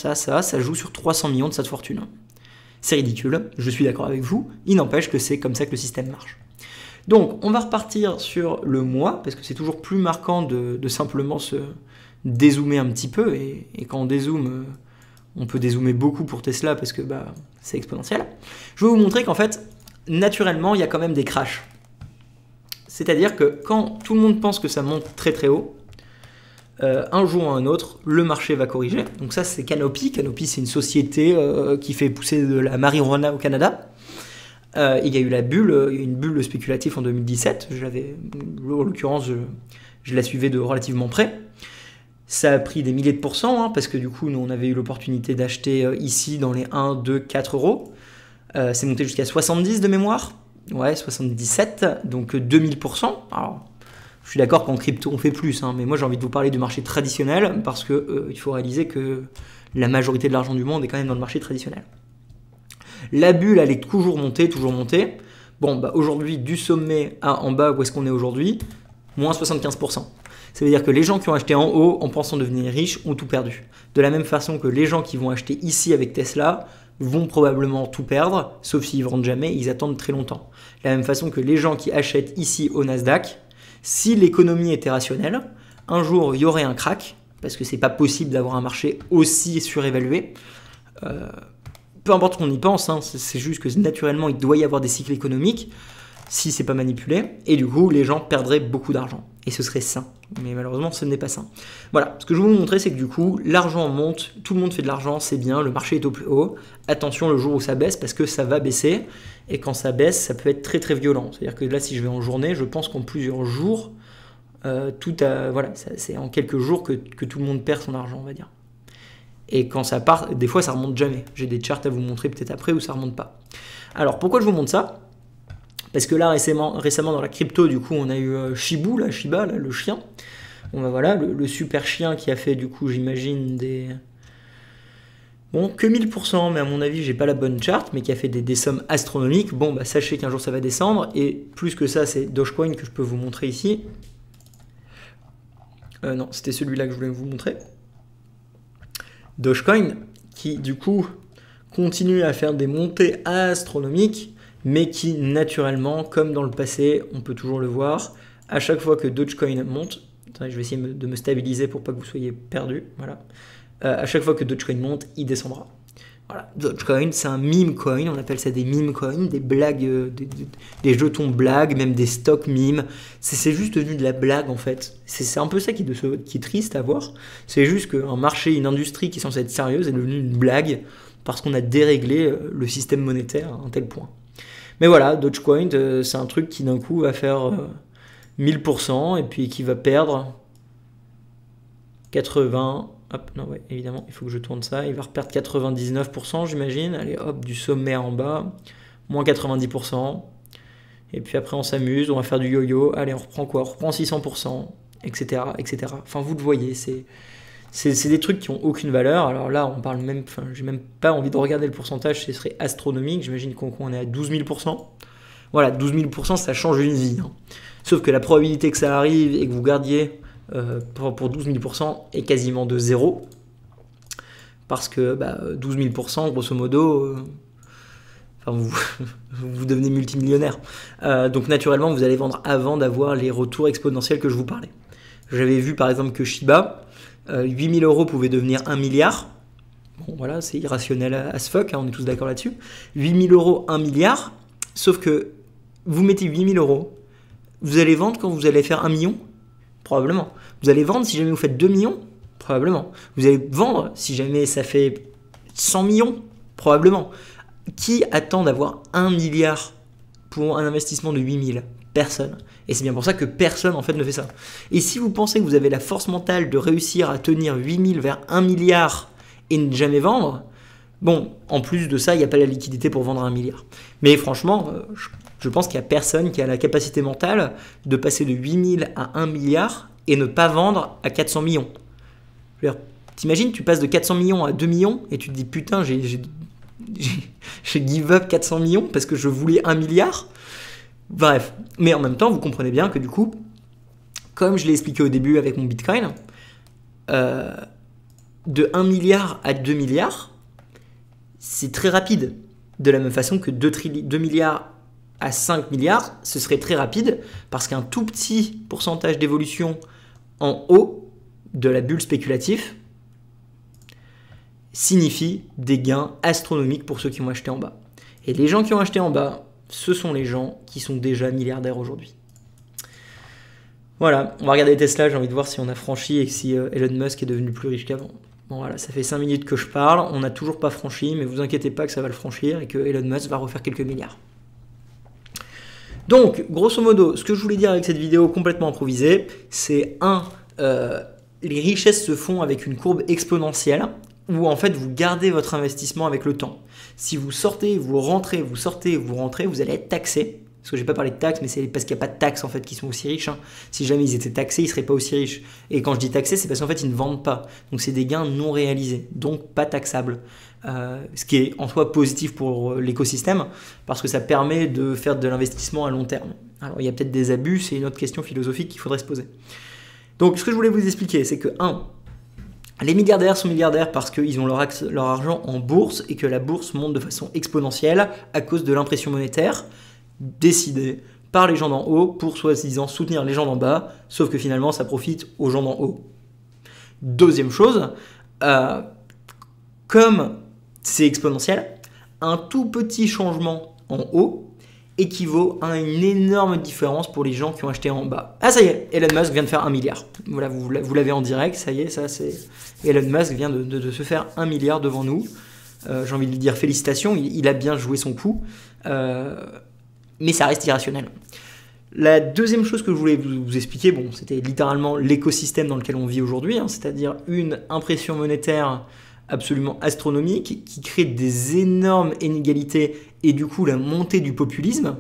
joue sur 300 millions de sa fortune. C'est ridicule, je suis d'accord avec vous, il n'empêche que c'est comme ça que le système marche. Donc, on va repartir sur le mois, parce que c'est toujours plus marquant de simplement se dézoomer un petit peu, et quand on dézoome, on peut dézoomer beaucoup pour Tesla, parce que c'est exponentiel. Je vais vous montrer qu'en fait, naturellement, il y a quand même des crashs. C'est-à-dire que quand tout le monde pense que ça monte très très haut, un jour ou un autre, le marché va corriger. Donc ça, c'est Canopy. Canopy, c'est une société qui fait pousser de la marijuana au Canada. Il y a eu une bulle spéculative en 2017. En l'occurrence, je la suivais de relativement près. Ça a pris des milliers de pourcents, hein, parce que du coup, nous, on avait eu l'opportunité d'acheter ici dans les 1, 2, 4 euros. C'est monté jusqu'à 70 de mémoire, ouais, 77, donc 2000%. Alors, je suis d'accord qu'en crypto on fait plus, hein, mais moi j'ai envie de vous parler du marché traditionnel parce que il faut réaliser que la majorité de l'argent du monde est quand même dans le marché traditionnel. La bulle allait toujours monter, toujours monter. Bon, bah aujourd'hui, du sommet à en bas, où est-ce qu'on est aujourd'hui? Moins 75%. Ça veut dire que les gens qui ont acheté en haut en pensant devenir riches ont tout perdu. De la même façon que les gens qui vont acheter ici avec Tesla vont probablement tout perdre, sauf s'ils ne vendent jamais, ils attendent très longtemps. De la même façon que les gens qui achètent ici au Nasdaq, si l'économie était rationnelle, un jour il y aurait un crack, parce que c'est pas possible d'avoir un marché aussi surévalué. Peu importe qu'on y pense, hein, c'est juste que naturellement il doit y avoir des cycles économiques si c'est pas manipulé, et du coup les gens perdraient beaucoup d'argent. Et ce serait sain. Mais malheureusement, ce n'est pas sain. Voilà, ce que je veux vous montrer, c'est que du coup, l'argent monte, tout le monde fait de l'argent, c'est bien, le marché est au plus haut. Attention le jour où ça baisse, parce que ça va baisser. Et quand ça baisse, ça peut être très très violent. C'est-à-dire que là, si je vais en journée, je pense qu'en plusieurs jours, voilà, c'est en quelques jours que tout le monde perd son argent, on va dire. Et quand ça part, des fois, ça remonte jamais. J'ai des charts à vous montrer peut-être après où ça remonte pas. Alors, pourquoi je vous montre ça ? Parce que là, récemment dans la crypto, du coup, on a eu Shiba, là, le chien. Bon, bah voilà, le super chien qui a fait, du coup, j'imagine, Bon, que 1000%, mais à mon avis, j'ai pas la bonne charte, mais qui a fait des sommes astronomiques. Bon, bah sachez qu'un jour, ça va descendre. Et plus que ça, c'est Dogecoin que je peux vous montrer ici. Non, c'était celui-là que je voulais vous montrer. Dogecoin, qui, du coup, continue à faire des montées astronomiques, mais qui naturellement, comme dans le passé, on peut toujours le voir, à chaque fois que Dogecoin monte, attendez, je vais essayer de me stabiliser pour pas que vous soyez perdus, voilà. À chaque fois que Dogecoin monte, il descendra. Voilà, Dogecoin, c'est un meme coin, on appelle ça des meme coins, des blagues, des jetons blagues, même des stocks meme. C'est juste devenu de la blague en fait. C'est un peu ça qui est triste à voir. C'est juste qu'un marché, une industrie qui est censée être sérieuse est devenue une blague parce qu'on a déréglé le système monétaire à un tel point. Mais voilà, Dogecoin, c'est un truc qui d'un coup va faire 1000% et puis qui va perdre 80%. Hop, non, ouais, évidemment, il faut que je tourne ça. Il va reperdre 99%, j'imagine. Allez, hop, du sommet en bas, moins 90%. Et puis après, on s'amuse, on va faire du yo-yo. Allez, on reprend quoi? On reprend 600%, etc., etc. Enfin, vous le voyez, c'est des trucs qui n'ont aucune valeur. Alors là, on parle même, enfin, j'ai même pas envie de regarder le pourcentage, ce serait astronomique. J'imagine qu'on est à 12 000%. Voilà, 12 000%, ça change une vie. Hein. Sauf que la probabilité que ça arrive et que vous gardiez pour 12 000% est quasiment de zéro. Parce que 12 000%, grosso modo, vous devenez multimillionnaire. Donc naturellement, vous allez vendre avant d'avoir les retours exponentiels que je vous parlais. J'avais vu par exemple que Shiba, 8 000 € pouvaient devenir 1 milliard. Bon voilà, c'est irrationnel as fuck, hein, on est tous d'accord là-dessus. 8 000 €, 1 milliard, sauf que vous mettez 8 000 €, vous allez vendre quand vous allez faire 1 million? Probablement. Vous allez vendre si jamais vous faites 2 millions? Probablement. Vous allez vendre si jamais ça fait 100 millions? Probablement. Qui attend d'avoir 1 milliard pour un investissement de 8 000? Personne. Et c'est bien pour ça que personne en fait ne fait ça. Et si vous pensez que vous avez la force mentale de réussir à tenir 8 000 vers 1 milliard et ne jamais vendre, bon, en plus de ça, il n'y a pas la liquidité pour vendre 1 milliard. Mais franchement, je pense qu'il n'y a personne qui a la capacité mentale de passer de 8 000 à 1 milliard et ne pas vendre à 400 millions. T'imagines, tu passes de 400 millions à 2 millions et tu te dis putain, j'ai give up 400 millions parce que je voulais 1 milliard. Bref, mais en même temps, vous comprenez bien que du coup, comme je l'ai expliqué au début avec mon Bitcoin, de 1 milliard à 2 milliards, c'est très rapide. De la même façon que 2 milliards à 5 milliards, ce serait très rapide parce qu'un tout petit pourcentage d'évolution en haut de la bulle spéculative signifie des gains astronomiques pour ceux qui ont acheté en bas. Et les gens qui ont acheté en bas, ce sont les gens qui sont déjà milliardaires aujourd'hui. Voilà, on va regarder Tesla, j'ai envie de voir si on a franchi et si Elon Musk est devenu plus riche qu'avant. Bon voilà, ça fait 5 minutes que je parle, on n'a toujours pas franchi, mais vous inquiétez pas que ça va le franchir et que Elon Musk va refaire quelques milliards. Donc, grosso modo, ce que je voulais dire avec cette vidéo complètement improvisée, c'est les richesses se font avec une courbe exponentielle, où en fait vous gardez votre investissement avec le temps. Si vous sortez, vous rentrez, vous sortez, vous rentrez, vous allez être taxé. Parce que j'ai pas parlé de taxes, mais c'est parce qu'il n'y a pas de taxes en fait qui sont aussi riches. Hein. Si jamais ils étaient taxés, ils seraient pas aussi riches. Et quand je dis taxés, c'est parce qu'en fait ils ne vendent pas. Donc c'est des gains non réalisés, donc pas taxables. Ce qui est en soi positif pour l'écosystème, parce que ça permet de faire de l'investissement à long terme. Alors il y a peut-être des abus, c'est une autre question philosophique qu'il faudrait se poser. Donc ce que je voulais vous expliquer, c'est que 1. Les milliardaires sont milliardaires parce qu'ils ont leur argent en bourse et que la bourse monte de façon exponentielle à cause de l'impression monétaire décidée par les gens d'en haut pour soi-disant soutenir les gens d'en bas, sauf que finalement ça profite aux gens d'en haut. Deuxième chose, comme c'est exponentiel, un tout petit changement en haut équivaut à une énorme différence pour les gens qui ont acheté en bas. Ah ça y est, Elon Musk vient de faire 1 milliard. Voilà, vous l'avez en direct, ça y est, ça c'est Elon Musk vient de se faire 1 milliard devant nous. J'ai envie de lui dire félicitations, il a bien joué son coup, mais ça reste irrationnel. La deuxième chose que je voulais vous expliquer, bon, c'était littéralement l'écosystème dans lequel on vit aujourd'hui, hein, c'est-à-dire une impression monétaire absolument astronomique qui crée des énormes inégalités et du coup la montée du populisme.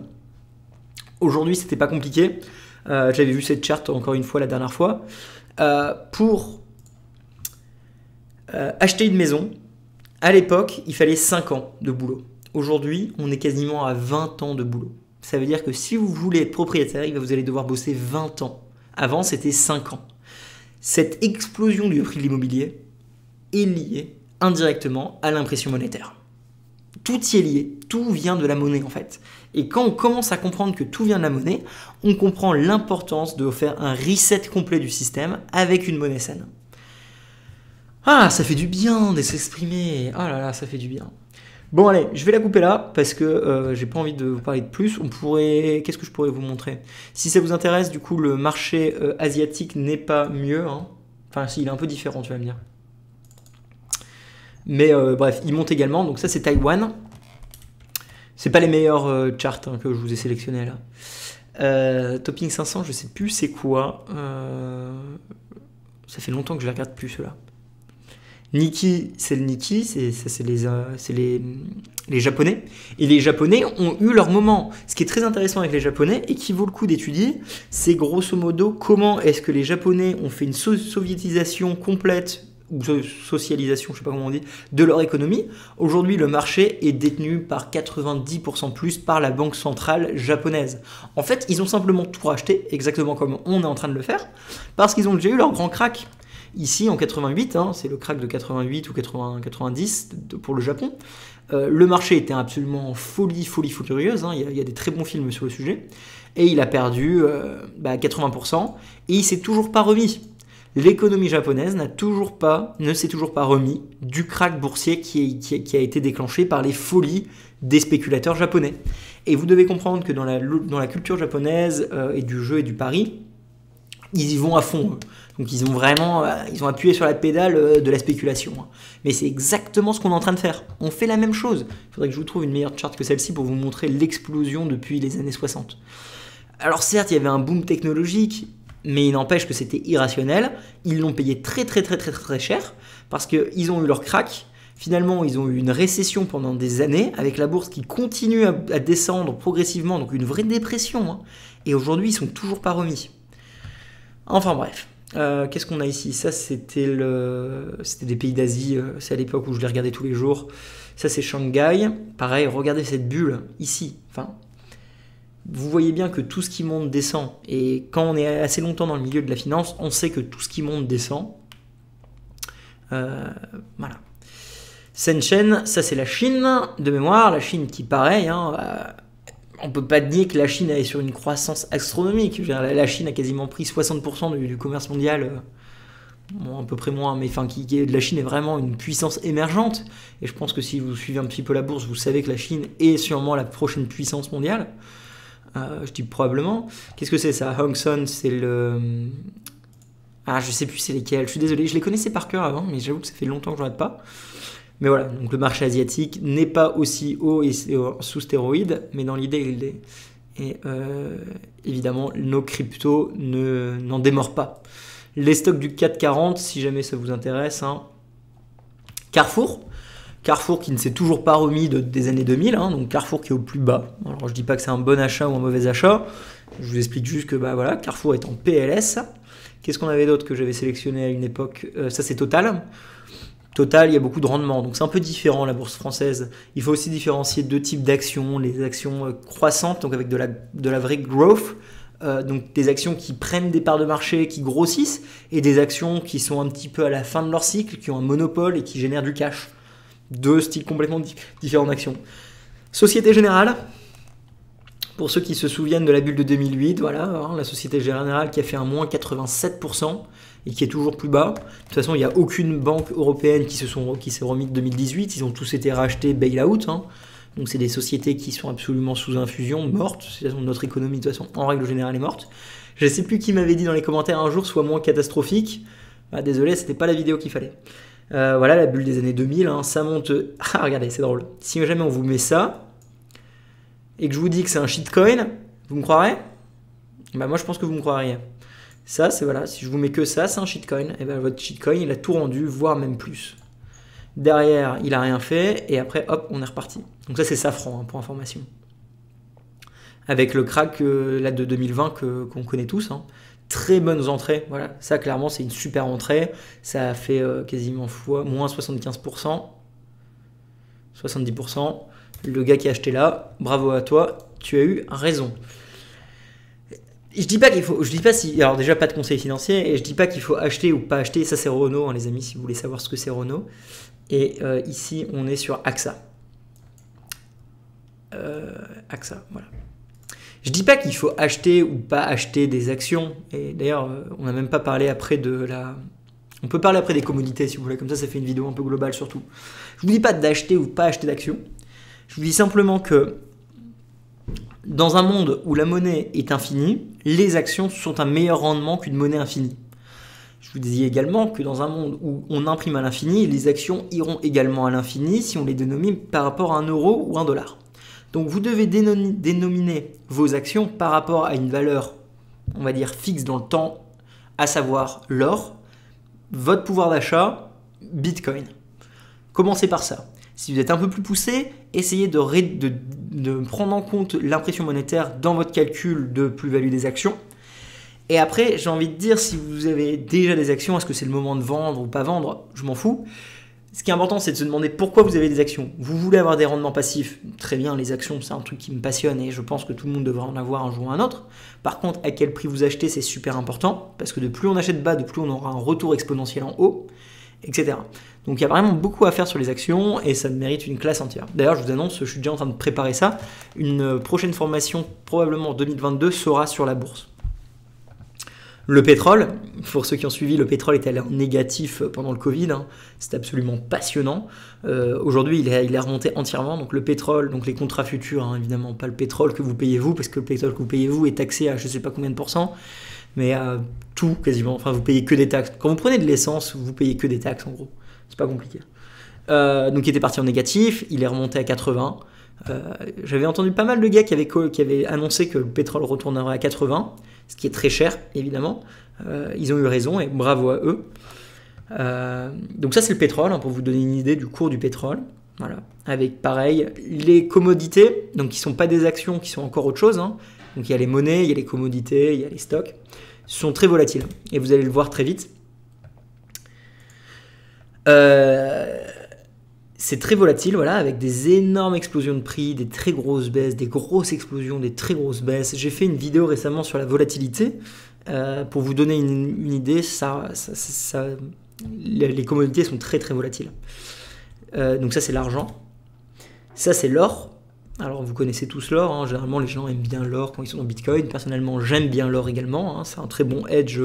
Aujourd'hui, c'était pas compliqué. J'avais vu cette charte encore une fois la dernière fois. Pour acheter une maison, à l'époque, il fallait 5 ans de boulot. Aujourd'hui, on est quasiment à 20 ans de boulot. Ça veut dire que si vous voulez être propriétaire, vous allez devoir bosser 20 ans. Avant, c'était 5 ans. Cette explosion du prix de l'immobilier est liée indirectement à l'impression monétaire. Tout y est lié, tout vient de la monnaie en fait. Et quand on commence à comprendre que tout vient de la monnaie, on comprend l'importance de faire un reset complet du système avec une monnaie saine. Ah, ça fait du bien de s'exprimer. Ah là là, ça fait du bien. Bon allez, je vais la couper là parce que j'ai pas envie de vous parler de plus. Qu'est-ce que je pourrais vous montrer? Si ça vous intéresse, du coup, le marché asiatique n'est pas mieux. Hein. Enfin, si, il est un peu différent, tu vas me dire. Mais bref, il monte également. Donc ça, c'est Taïwan. C'est pas les meilleurs charts hein, que je vous ai sélectionnés là. Topping 500, je sais plus c'est quoi. Ça fait longtemps que je les regarde plus ceux-là. Nikkei, c'est le Nikkei, c'est les Japonais. Et les Japonais ont eu leur moment. Ce qui est très intéressant avec les Japonais et qui vaut le coup d'étudier, c'est grosso modo comment est-ce que les Japonais ont fait une soviétisation complète ou socialisation, je sais pas comment on dit, de leur économie. Aujourd'hui, le marché est détenu par 90% plus par la banque centrale japonaise. En fait, ils ont simplement tout racheté, exactement comme on est en train de le faire, parce qu'ils ont déjà eu leur grand crack. Ici, en 88, hein, c'est le crack de 88 ou 90 pour le Japon. Le marché était absolument folie furieuse. Hein, il y a des très bons films sur le sujet. Et il a perdu 80%. Et il s'est toujours pas remis. L'économie japonaise ne s'est toujours pas remis du crack boursier qui a été déclenché par les folies des spéculateurs japonais. Et vous devez comprendre que dans la culture japonaise et du jeu et du pari, ils y vont à fond. Donc ils ont appuyé sur la pédale de la spéculation. Mais c'est exactement ce qu'on est en train de faire. On fait la même chose. Il faudrait que je vous trouve une meilleure charte que celle-ci pour vous montrer l'explosion depuis les années 60. Alors certes, il y avait un boom technologique, mais il n'empêche que c'était irrationnel. Ils l'ont payé très cher parce qu'ils ont eu leur crack. Finalement, ils ont eu une récession pendant des années avec la bourse qui continue à descendre progressivement, donc une vraie dépression. Hein. Et aujourd'hui, ils sont toujours pas remis. Enfin bref. Qu'est-ce qu'on a ici? Ça, c'était des pays d'Asie. C'est à l'époque où je les regardais tous les jours. Ça, c'est Shanghai. Pareil, regardez cette bulle ici. Enfin, vous voyez bien que tout ce qui monte descend. Et quand on est assez longtemps dans le milieu de la finance, on sait que tout ce qui monte descend. Voilà. Shenzhen, ça c'est la Chine de mémoire. La Chine qui, pareil, hein, on peut pas nier que la Chine est sur une croissance astronomique. La Chine a quasiment pris 60% du commerce mondial. Bon, à peu près moins, mais enfin, la Chine est vraiment une puissance émergente. Et je pense que si vous suivez un petit peu la bourse, vous savez que la Chine est sûrement la prochaine puissance mondiale. Je dis probablement. Qu'est-ce que c'est ça? Hang Seng, c'est le... Ah, je sais plus c'est lesquels. Je suis désolé, je les connaissais par cœur avant, mais j'avoue que ça fait longtemps que je regarde pas. Mais voilà, donc le marché asiatique n'est pas aussi haut et sous stéroïdes, mais dans l'idée, il l'est. Et évidemment, nos cryptos n'en démordent pas. Les stocks du CAC 40, si jamais ça vous intéresse. Hein. Carrefour, Carrefour qui ne s'est toujours pas remis des années 2000, hein, donc Carrefour qui est au plus bas. Alors je dis pas que c'est un bon achat ou un mauvais achat, je vous explique juste que bah, voilà, Carrefour est en PLS. Qu'est-ce qu'on avait d'autre que j'avais sélectionné à une époque? Ça c'est Total. Total, il y a beaucoup de rendement, donc c'est un peu différent la bourse française. Il faut aussi différencier deux types d'actions, les actions croissantes, donc avec de la vraie growth, donc des actions qui prennent des parts de marché, qui grossissent, et des actions qui sont un petit peu à la fin de leur cycle, qui ont un monopole et qui génèrent du cash. Deux styles complètement différents d'actions. Société Générale, pour ceux qui se souviennent de la bulle de 2008, voilà, hein, la Société Générale qui a fait un moins 87%, et qui est toujours plus bas. De toute façon, il n'y a aucune banque européenne qui s'est remise de 2018. Ils ont tous été rachetés bail-out. Hein. Donc, c'est des sociétés qui sont absolument sous infusion, mortes. Notre économie, de toute façon, en règle générale, est morte. Je ne sais plus qui m'avait dit dans les commentaires un jour, soit moins catastrophique. Ah, désolé, c'était pas la vidéo qu'il fallait. Voilà, la bulle des années 2000. Hein, ça monte... Ah, regardez, c'est drôle. Si jamais on vous met ça, et que je vous dis que c'est un shitcoin, vous me croirez? Bah, moi, je pense que vous me croiriez. Ça, c'est voilà, si je vous mets que ça, c'est un shitcoin. Et bien votre shitcoin, il a tout rendu, voire même plus. Derrière, il a rien fait, et après, hop, on est reparti. Donc ça, c'est Safran, hein, pour information. Avec le crack là, de 2020 qu'on connaît tous. Hein. Très bonnes entrées, voilà. Ça, clairement, c'est une super entrée. Ça a fait quasiment moins 75%. 70%. Le gars qui a acheté là, bravo à toi, tu as eu raison. Je dis pas si, alors déjà pas de conseil financier, et je dis pas qu'il faut acheter ou pas acheter, ça c'est Renault, hein, les amis, si vous voulez savoir ce que c'est Renault. Et ici, on est sur AXA. AXA, voilà. Je dis pas qu'il faut acheter ou pas acheter des actions, et d'ailleurs, on n'a même pas parlé après on peut parler après des commodités si vous voulez, comme ça fait une vidéo un peu globale surtout. Je vous dis pas d'acheter ou pas acheter d'actions, je vous dis simplement que dans un monde où la monnaie est infinie, les actions sont un meilleur rendement qu'une monnaie infinie. Je vous dis également que dans un monde où on imprime à l'infini, les actions iront également à l'infini si on les dénomine par rapport à 1 euro ou 1 dollar. Donc vous devez dénominer vos actions par rapport à une valeur, on va dire, fixe dans le temps, à savoir l'or, votre pouvoir d'achat, Bitcoin. Commencez par ça. Si vous êtes un peu plus poussé, essayez de prendre en compte l'impression monétaire dans votre calcul de plus-value des actions. Et après, j'ai envie de dire, si vous avez déjà des actions, est-ce que c'est le moment de vendre ou pas vendre? Je m'en fous. Ce qui est important, c'est de se demander pourquoi vous avez des actions. Vous voulez avoir des rendements passifs? Très bien, les actions, c'est un truc qui me passionne et je pense que tout le monde devrait en avoir un jour ou un autre. Par contre, à quel prix vous achetez, c'est super important, parce que de plus on achète bas, de plus on aura un retour exponentiel en haut, etc. Donc il y a vraiment beaucoup à faire sur les actions et ça mérite une classe entière. D'ailleurs, je vous annonce, je suis déjà en train de préparer ça. Une prochaine formation, probablement en 2022, sera sur la bourse. Le pétrole, pour ceux qui ont suivi, le pétrole était allé en négatif pendant le Covid. Hein. C'était absolument passionnant. Aujourd'hui, il est remonté entièrement. Donc le pétrole, donc les contrats futurs, hein, évidemment pas le pétrole que vous payez vous, parce que le pétrole que vous payez vous est taxé à je ne sais pas combien de pourcents, mais à tout quasiment. Enfin, vous payez que des taxes. Quand vous prenez de l'essence, vous payez que des taxes en gros. C'est pas compliqué. Donc il était parti en négatif, il est remonté à 80. J'avais entendu pas mal de gars qui avaient annoncé que le pétrole retournerait à 80, ce qui est très cher évidemment. Ils ont eu raison et bravo à eux. Donc ça c'est le pétrole, hein, pour vous donner une idée du cours du pétrole. Voilà. Avec pareil les commodités, donc qui ne sont pas des actions, qui sont encore autre chose. Hein. Donc il y a les monnaies, il y a les commodités, il y a les stocks. Sont très volatiles et vous allez le voir très vite. C'est très volatile, voilà, avec des énormes explosions de prix, des très grosses baisses, des grosses explosions, des très grosses baisses. J'ai fait une vidéo récemment sur la volatilité. Pour vous donner une idée, les commodités sont très très volatiles. Donc ça c'est l'argent. Ça c'est l'or. Alors vous connaissez tous l'or, hein. Généralement les gens aiment bien l'or quand ils sont dans Bitcoin. Personnellement j'aime bien l'or également, hein. C'est un très bon hedge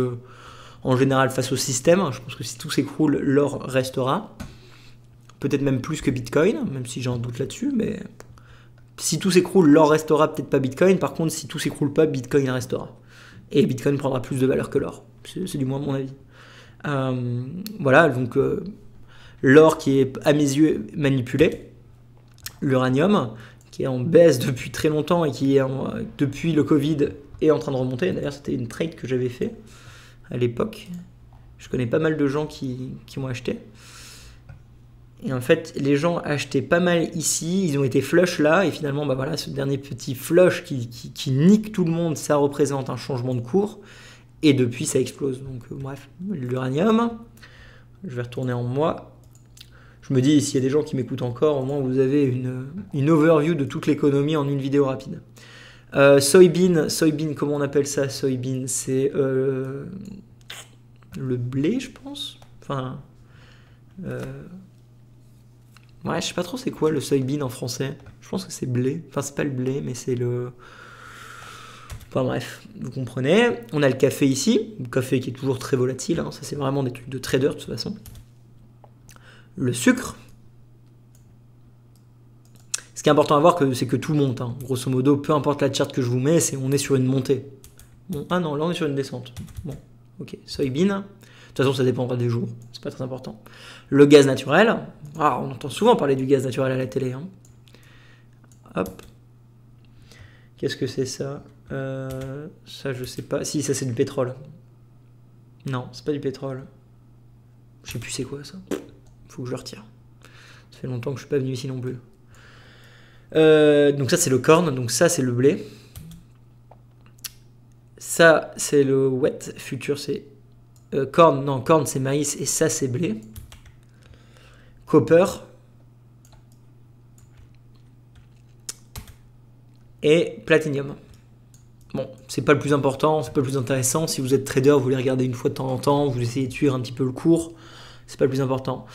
en général face au système. Je pense que si tout s'écroule, l'or restera. Peut-être même plus que Bitcoin, même si j'ai un doute là-dessus, mais si tout s'écroule, l'or restera, peut-être pas Bitcoin. Par contre, si tout s'écroule pas, Bitcoin restera. Et Bitcoin prendra plus de valeur que l'or. C'est du moins mon avis. Voilà, donc l'or qui est à mes yeux manipulé, l'uranium qui est en baisse depuis très longtemps et qui est depuis le Covid est en train de remonter. D'ailleurs, c'était une trade que j'avais fait à l'époque. Je connais pas mal de gens qui ont acheté. Et en fait, les gens achetaient pas mal ici, ils ont été flush là, et finalement, bah voilà, ce dernier petit flush qui nique tout le monde, ça représente un changement de cours. Et depuis, ça explose. Donc, bref, l'uranium. Je vais retourner en moi. Je me dis, s'il y a des gens qui m'écoutent encore, au moins vous avez une overview de toute l'économie en une vidéo rapide. Soybean, comment on appelle ça? Soybean, c'est le blé, je pense. Enfin, ouais, je sais pas trop c'est quoi le soybean en français. Je pense que c'est blé. Enfin, c'est pas le blé, mais c'est le... Enfin bref, vous comprenez. On a le café ici, le café qui est toujours très volatile, hein. Ça c'est vraiment des trucs de trader de toute façon. Le sucre. Ce qui est important à voir, c'est que tout monte, hein. Grosso modo, peu importe la charte que je vous mets, on est sur une montée. Bon, ah non, là on est sur une descente. Bon, ok, soybean. De toute façon, ça dépendra des jours, c'est pas très important. Le gaz naturel. Ah, on entend souvent parler du gaz naturel à la télé, hein. Hop. Qu'est-ce que c'est ça? Ça, je sais pas. Si, ça, c'est du pétrole. Non, c'est pas du pétrole. Je sais plus c'est quoi ça. Faut que je le retire. Ça fait longtemps que je suis pas venu ici non plus. Donc ça, c'est le corn. Donc ça, c'est le blé. Ça, c'est le wheat. Futur, c'est corn. Non, corn, c'est maïs. Et ça, c'est blé. Copper. Et platinum. Bon, c'est pas le plus important, c'est pas le plus intéressant. Si vous êtes trader, vous les regardez une fois de temps en temps, vous essayez de suivre un petit peu le cours, c'est pas le plus important.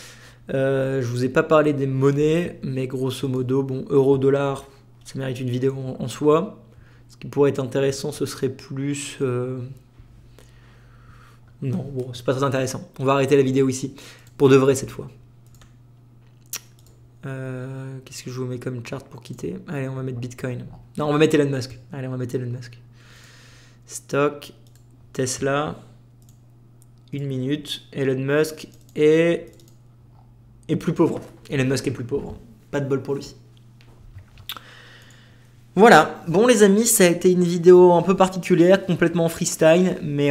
Je vous ai pas parlé des monnaies, mais grosso modo, bon, euro, dollar, ça mérite une vidéo en soi. Ce qui pourrait être intéressant, ce serait plus... Non, bon, c'est pas très intéressant. On va arrêter la vidéo ici, pour de vrai cette fois. Qu'est-ce que je vous mets comme chart pour quitter? Allez, on va mettre Bitcoin. Non, on va mettre Elon Musk. Allez, on va mettre Elon Musk. Stock, Tesla, 1 minute. Elon Musk est plus pauvre. Elon Musk est plus pauvre. Pas de bol pour lui. Voilà. Bon, les amis, ça a été une vidéo un peu particulière, complètement freestyle, mais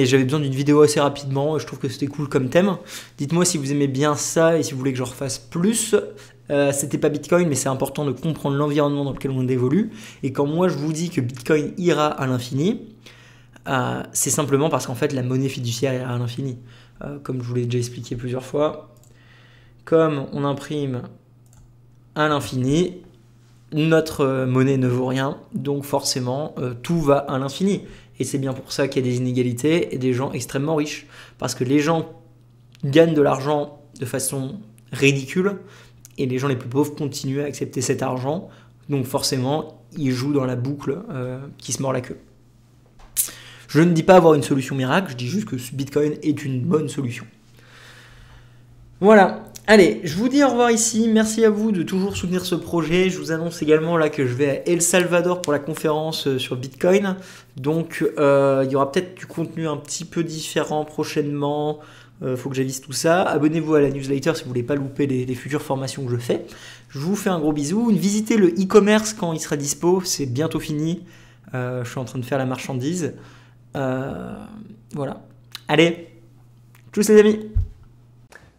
j'avais besoin d'une vidéo assez rapidement. Je trouve que c'était cool comme thème. Dites-moi si vous aimez bien ça et si vous voulez que je refasse plus. C'était pas Bitcoin, mais c'est important de comprendre l'environnement dans lequel on évolue. Et quand moi je vous dis que Bitcoin ira à l'infini, c'est simplement parce qu'en fait la monnaie fiduciaire ira à l'infini. Comme je vous l'ai déjà expliqué plusieurs fois, comme on imprime à l'infini, notre monnaie ne vaut rien, donc forcément tout va à l'infini. Et c'est bien pour ça qu'il y a des inégalités et des gens extrêmement riches. Parce que les gens gagnent de l'argent de façon ridicule et les gens les plus pauvres continuent à accepter cet argent. Donc forcément, ils jouent dans la boucle qui se mord la queue. Je ne dis pas avoir une solution miracle, je dis juste que Bitcoin est une bonne solution. Voilà. Allez, je vous dis au revoir ici. Merci à vous de toujours soutenir ce projet. Je vous annonce également là que je vais à El Salvador pour la conférence sur Bitcoin. Donc, il y aura peut-être du contenu un petit peu différent prochainement. Faut que j'avise tout ça. Abonnez-vous à la newsletter si vous voulez pas louper les futures formations que je fais. Je vous fais un gros bisou. Visitez le e-commerce quand il sera dispo. C'est bientôt fini. Je suis en train de faire la marchandise. Voilà. Allez, tchuss les amis.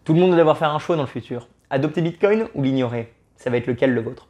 Tout le monde doit devoir faire un choix dans le futur. Adopter Bitcoin ou l'ignorer? Ça va être lequel le vôtre?